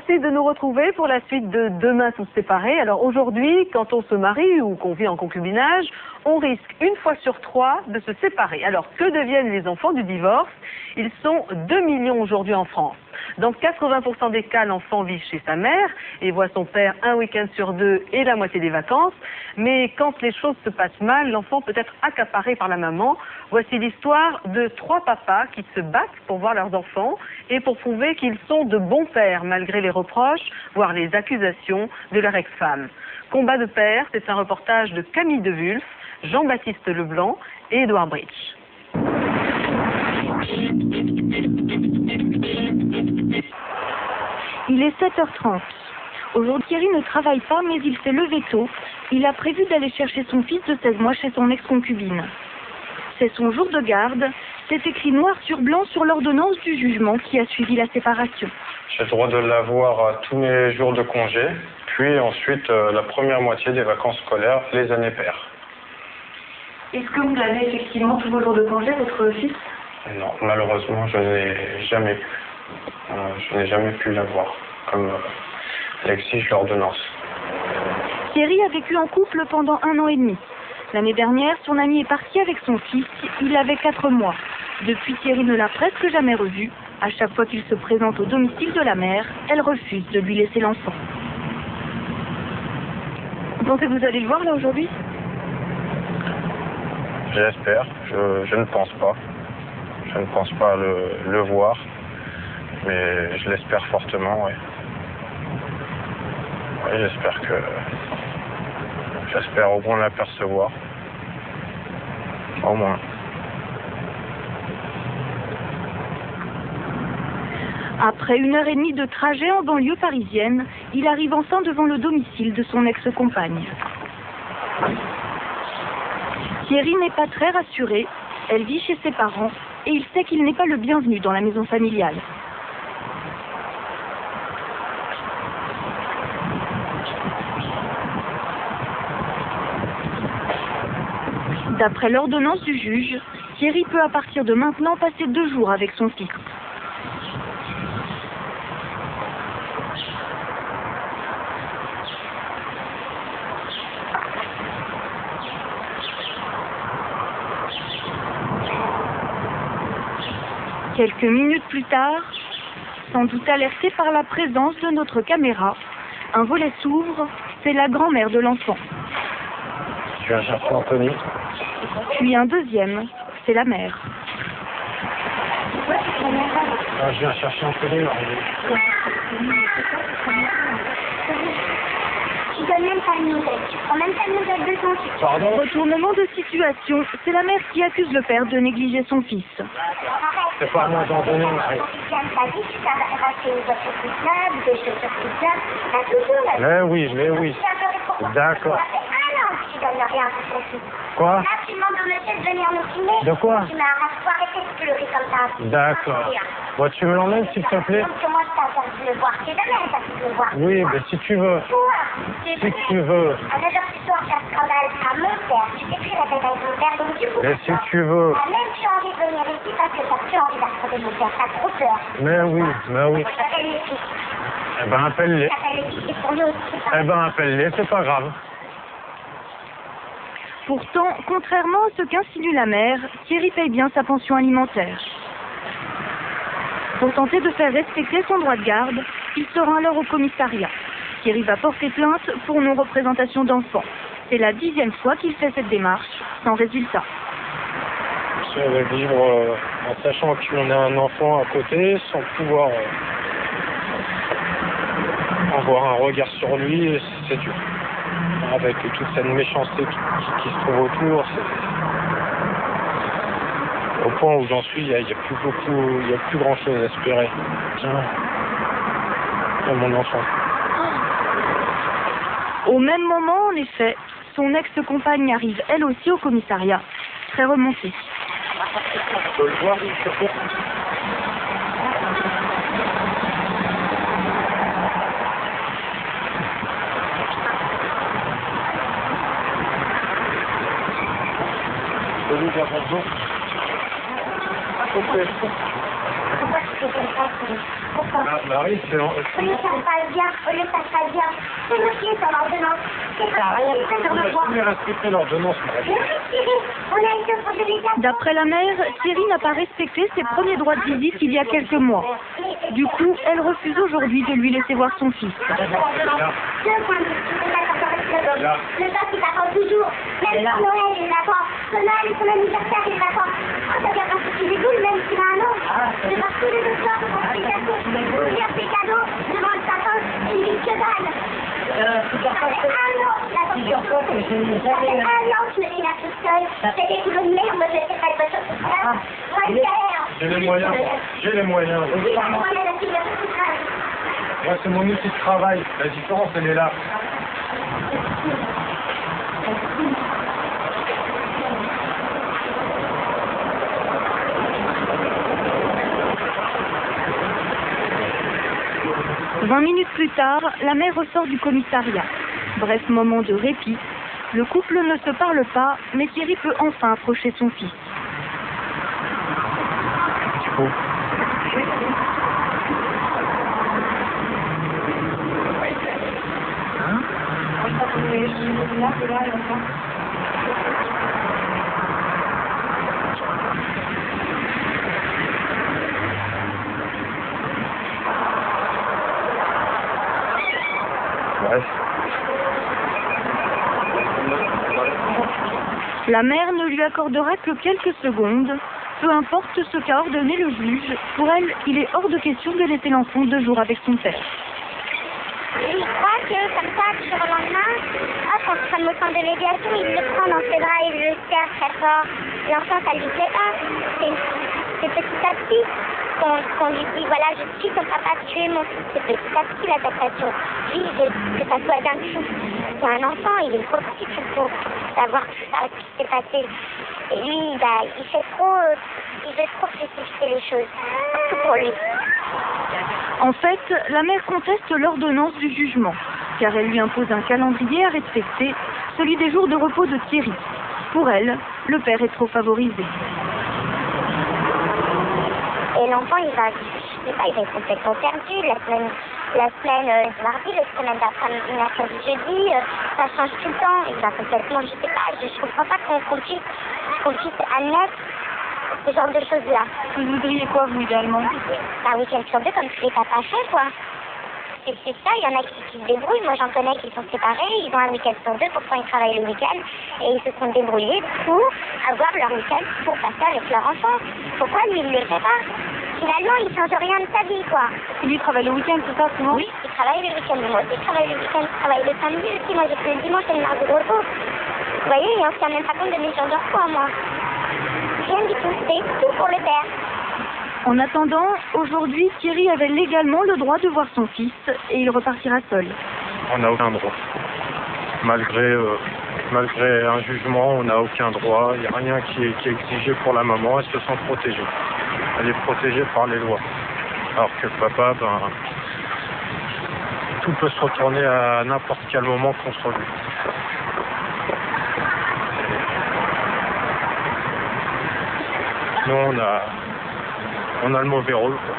Merci de nous retrouver pour la suite de Demain tous séparés. Alors aujourd'hui, quand on se marie ou qu'on vit en concubinage, on risque une fois sur 3 de se séparer. Alors que deviennent les enfants du divorce? Ils sont 2 millions aujourd'hui en France. Dans 80% des cas, l'enfant vit chez sa mère et voit son père un week-end sur 2 et la moitié des vacances. Mais quand les choses se passent mal, l'enfant peut être accaparé par la maman. Voici l'histoire de 3 papas qui se battent pour voir leurs enfants et pour prouver qu'ils sont de bons pères malgré les reproches, voire les accusations de leur ex-femme. Combat de pères, c'est un reportage de Camille Devulf, Jean-Baptiste Leblanc et Édouard Bridge. Il est 7h30. Aujourd'hui, Thierry ne travaille pas, mais il s'est levé tôt. Il a prévu d'aller chercher son fils de 16 mois chez son ex-concubine. C'est son jour de garde. C'est écrit noir sur blanc sur l'ordonnance du jugement qui a suivi la séparation. J'ai le droit de l'avoir tous mes jours de congé, puis ensuite la première moitié des vacances scolaires, les années paires. Est-ce que vous avez effectivement tous vos jours de congé, votre fils? Non, malheureusement, je n'ai jamais pu. Je n'ai jamais pu l'avoir, comme l'exige l'ordonnance. Thierry a vécu en couple pendant 1 an et demi. L'année dernière, son ami est parti avec son fils. Il avait 4 mois. Depuis, Thierry ne l'a presque jamais revu. À chaque fois qu'il se présente au domicile de la mère, elle refuse de lui laisser l'enfant. Vous pensez que vous allez le voir là aujourd'hui? J'espère. Je ne pense pas. Je ne pense pas le voir. Mais je l'espère fortement, oui. Oui, j'espère au moins l'apercevoir. Au moins. Après 1h30 de trajet en banlieue parisienne, il arrive enfin devant le domicile de son ex-compagne. Thierry n'est pas très rassuré. Elle vit chez ses parents et il sait qu'il n'est pas le bienvenu dans la maison familiale. D'après l'ordonnance du juge, Thierry peut à partir de maintenant passer 2 jours avec son fils. Quelques minutes plus tard, sans doute alerté par la présence de notre caméra, un volet s'ouvre, c'est la grand-mère de l'enfant. Je viens chercher Anthony. Puis un deuxième, c'est la mère. Je viens chercher Anthony. Tu donnes même pas de nouvelles. Tu prends même pas de nouvelles de ton fils. Pardon? Retournement de situation, c'est la mère qui accuse le père de négliger son fils. C'est pas à moi d'en donner, Marie. Tu viens de ta vie, tu t'as racheté une voiture toute neuve, des chaussures toutes neuves. T'as tout là. Mais oui. D'accord. Tu donnes rien à ton fils. Quoi? Là, tu demandes au monsieur de venir nous filmer. De quoi? Tu m'arraches, faut arrêter de pleurer comme ça. D'accord. Bon, tu me l'emmènes, s'il te plaît? Donc, moi, je t'interdis de le voir. C'est jamais interdit de le voir. Oui, mais si tu veux. Si tu veux. À 9h du soir, ça scandale à mon père. Tu t'es pris la tête avec mon père, donc du coup. Mais si tu veux. T'as même plus envie de venir ici parce que t'as plus envie d'affronter mon père. T'as trop peur. Mais oui. T'appelles les flics. Eh ben, appelle-les. T'appelles les flics, c'est pour nous aussi. Eh ben, appelle-les, c'est pas grave. Pourtant, contrairement à ce qu'insinue la mère, Thierry paye bien sa pension alimentaire. Pour tenter de faire respecter son droit de garde, il se rend alors au commissariat. Thierry va porter plainte pour non-représentation d'enfants. C'est la 10e fois qu'il fait cette démarche, sans résultat. Je vais vivre en sachant qu'on a un enfant à côté, sans pouvoir avoir un regard sur lui, c'est dur. Avec toute cette méchanceté qui se trouve autour, c'est au point où j'en suis, il n'y a plus grand chose à espérer. Mon enfant. Au même moment, en effet, son ex-compagne arrive elle aussi au commissariat, très remontée. Je peux le voir, s'il te plaît? Salut, bonjour. Pourquoi tu fais comme ça? Marie, c'est... Au lieu que ça se passe bien, c'est le pied sur l'ordonnance. C'est pas sur le bois. Mais respecter l'ordonnance, Mais oui, Thierry, on a été au fond de l'état. D'après la mère, Thierry n'a pas respecté ses premiers droits de visite il y a quelques mois. Du coup, elle refuse aujourd'hui de lui laisser voir son fils. 2 points de vue. Le gars qui t'attend toujours. Même pour Noël, il l'attend. Son Noël et son anniversaire, il l'attend. Oh, ça vient parce qu'il est doux, même s'il a un an. C'est parce que les deux soirs, on fait des cadeaux. Il ouvre ses cadeaux devant le sapin et il dit que dalle. Ça fait 1 an. Ça fait 1 an que je me démerde toute seule. C'est des boulots de merde, je sais pas de voiture toute seule. Moi, je galère. J'ai les moyens. J'ai les moyens. Moi, c'est mon outil de travail. La différence, elle est là. « 20 minutes plus tard, la mère ressort du commissariat. Bref moment de répit. Le couple ne se parle pas, mais Thierry peut enfin approcher son fils. Oh. Ouais. La mère ne lui accordera que quelques secondes, peu importe ce qu'a ordonné le juge. Pour elle, il est hors de question de laisser l'enfant 2 jours avec son père. Je crois que comme ça, du jour au lendemain, hop, on se prend au centre de médiation, il le prend dans ses bras, il le serre très fort. L'enfant, ça lui plaît pas. C'est petit à petit qu'on lui dit, voilà, je suis ton papa, tu es mon fils. C'est petit à petit l'adaptation. Lui, il veut que ça soit d'un coup. C'est un enfant, il est trop petit pour savoir tout ça, ce qui s'est passé. Et lui, bah, il veut trop précipiter les choses, surtout pour lui. En fait, la mère conteste l'ordonnance du jugement, car elle lui impose un calendrier à respecter, celui des jours de repos de Thierry. Pour elle, le père est trop favorisé. Et l'enfant, il va, je sais pas, il va être complètement perdu. La semaine du mardi, la semaine d'après, mercredi, jeudi, ça change tout le temps. Il va complètement, je sais pas, je comprends pas qu'on puisse admettre ce genre de choses-là. Vous voudriez quoi, vous, idéalement? Un week-end sur 2, comme tous les papas font, quoi. C'est ça, il y en a qui se débrouillent. Moi, j'en connais qui sont séparés. Ils ont un week-end sur 2, pourtant ils travaillent le week-end. Et ils se sont débrouillés pour avoir leur week-end pour passer avec leur enfant. Pourquoi lui, il ne le fait pas? Finalement, il ne change rien de sa vie, quoi. Lui, il travaille le week-end, c'est ça, souvent? Oui, il travaille le week-end. Moi aussi, je travaille le week-end. Je travaille le samedi aussi. Moi, j'ai fait le dimanche et le mardi de repos. Vous voyez, on ne se tient même pas compte de mes jours de repos, moi. Rien du tout. C'est tout pour le père. En attendant, aujourd'hui, Thierry avait légalement le droit de voir son fils et il repartira seul. On n'a aucun droit. Malgré un jugement, on n'a aucun droit. Il n'y a rien qui est exigé pour la maman. Elle se sent protégée. Elle est protégée par les lois. Alors que le papa, tout peut se retourner à n'importe quel moment contre lui. Nous, on a le mauvais rôle, quoi.